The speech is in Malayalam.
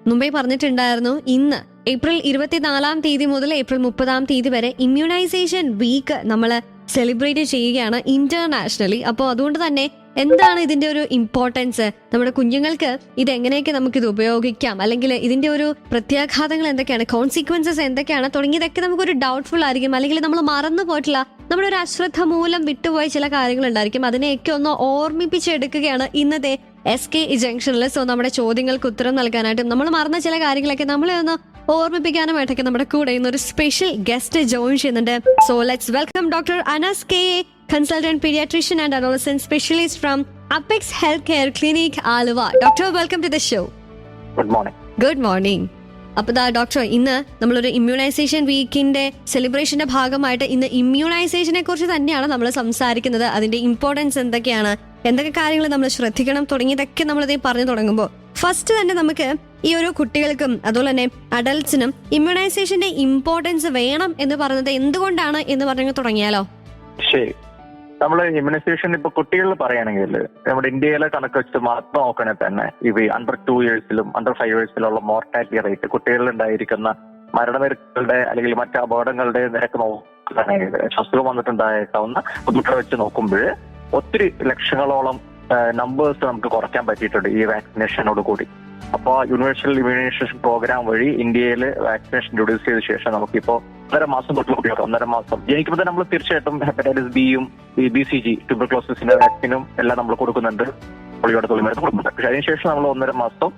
മുമ്പേ പറഞ്ഞിട്ടുണ്ടായിരുന്നു, ഇന്ന് ഏപ്രിൽ 24 മുതൽ ഏപ്രിൽ 30 വരെ ഇമ്മ്യൂണൈസേഷൻ വീക്ക് നമ്മൾ സെലിബ്രേറ്റ് ചെയ്യുകയാണ് ഇന്റർനാഷണലി. അപ്പോൾ അതുകൊണ്ട് തന്നെ എന്താണ് ഇതിന്റെ ഒരു ഇമ്പോർട്ടൻസ്, നമ്മുടെ കുഞ്ഞുങ്ങൾക്ക് ഇത് എങ്ങനെയൊക്കെ നമുക്കിത് ഉപയോഗിക്കാം, അല്ലെങ്കിൽ ഇതിന്റെ ഒരു പ്രത്യാഘാതങ്ങൾ എന്തൊക്കെയാണ്, കോൺസിക്വൻസസ് എന്തൊക്കെയാണ് തുടങ്ങിയതൊക്കെ നമുക്കൊരു ഡൗട്ട്ഫുൾ ആയിരിക്കും. അല്ലെങ്കിൽ നമ്മൾ മറന്നു പോയിട്ടില്ല, നമ്മുടെ ഒരു അശ്രദ്ധ മൂലം വിട്ടുപോയ ചില കാര്യങ്ങൾ ഉണ്ടായിരിക്കും. അതിനെയൊക്കെ ഒന്ന് ഓർമ്മിപ്പിച്ചെടുക്കുകയാണ് ഇന്നത്തെ SK ജംഗ്ഷനിൽ. സോ നമ്മുടെ ചോദ്യങ്ങൾക്ക് ഉത്തരം നൽകാനായിട്ടും നമ്മൾ മറന്ന ചില കാര്യങ്ങളൊക്കെ നമ്മളെ ഒന്ന് ഓർമ്മിപ്പിക്കാനുമായിട്ടൊക്കെ നമ്മുടെ കൂടെ ഇന്നൊരു സ്പെഷ്യൽ ഗസ്റ്റ് ജോയിൻ ചെയ്യുന്നുണ്ട്. So let's welcome doctor Anas K, consultant paediatrician and adolescent specialist from Apex Health Care clinic, Aluva. Doctor, welcome to the show. Good morning. Good morning. അപ്പൊ ഡോക്ടർ, ഇന്ന് നമ്മളൊരു ഇമ്മ്യൂണൈസേഷൻ വീക്കിന്റെ സെലിബ്രേഷന്റെ ഭാഗമായിട്ട് ഇന്ന് ഇമ്മ്യൂണൈസേഷനെ കുറിച്ച് തന്നെയാണ് നമ്മൾ സംസാരിക്കുന്നത്. അതിന്റെ ഇമ്പോർട്ടൻസ് എന്തൊക്കെയാണ്, എന്തൊക്കെ കാര്യങ്ങൾ നമ്മൾ ശ്രദ്ധിക്കണം തുടങ്ങിയതൊക്കെ നമ്മളിതേ പറഞ്ഞു തുടങ്ങുമ്പോൾ ഫസ്റ്റ് തന്നെ നമുക്ക് ഈ ഒരു കുട്ടികൾക്കും അതുപോലെ തന്നെ അഡൽട്സിനും ഇമ്മ്യൂണൈസേഷന്റെ ഇമ്പോർട്ടൻസ് വേണം എന്ന് പറയുന്നത് എന്തുകൊണ്ടാണ് എന്ന് പറഞ്ഞു തുടങ്ങിയാലോ? ശരി, നമ്മൾ ഇമ്മ്യൂണൈസേഷൻ ഇപ്പൊ കുട്ടികളിൽ പറയുകയാണെങ്കിൽ നമ്മുടെ ഇന്ത്യയിലെ കണക്ക് വെച്ച് മാത്രം നോക്കണേ തന്നെ അണ്ടർ 2 yearsലും അണ്ടർ 5 yearsലുള്ള മോർട്ടാലിറ്റി റേറ്റ്, കുട്ടികളിൽ ഉണ്ടായിരിക്കുന്ന മരണനിരക്കുകളുടെ അല്ലെങ്കിൽ മറ്റ് അപകടങ്ങളുടെ നിരക്ക് നോക്കുകയാണെങ്കിൽ അസുഖം വന്നിട്ടുണ്ടായേക്കാവുന്ന ബുദ്ധിമുട്ടുകൾ വെച്ച് നോക്കുമ്പോൾ ഒത്തിരി ലക്ഷങ്ങളോളം നമ്പേഴ്സ് നമുക്ക് കുറയ്ക്കാൻ പറ്റിയിട്ടുണ്ട് ഈ വാക്സിനേഷനോട് കൂടി. അപ്പോൾ യൂണിവേഴ്സൽ ഇമ്മ്യൂണൈസേഷൻ പ്രോഗ്രാം വഴി ഇന്ത്യയിൽ വാക്സിനേഷൻ ഇൻട്രൊഡ്യൂസ് ചെയ്ത ശേഷം നമുക്കിപ്പോൾ 1.5 മാസം തൊട്ട് ഉപയോഗം. 1.5 മാസം ജനിക്കുമ്പോൾ നമ്മൾ തീർച്ചയായിട്ടും ഹെപ്പറ്റൈറ്റിസ് ബിയും BCG ട്യൂബർക്ലോസിന്റെ വാക്സിനും എല്ലാം നമ്മൾ കൊടുക്കുന്നുണ്ട്, പോളിയോടെ തൊഴിൽ മരുന്ന് കൊടുക്കുന്നുണ്ട്. പക്ഷെ അതിനുശേഷം നമ്മൾ 1.5 മാസം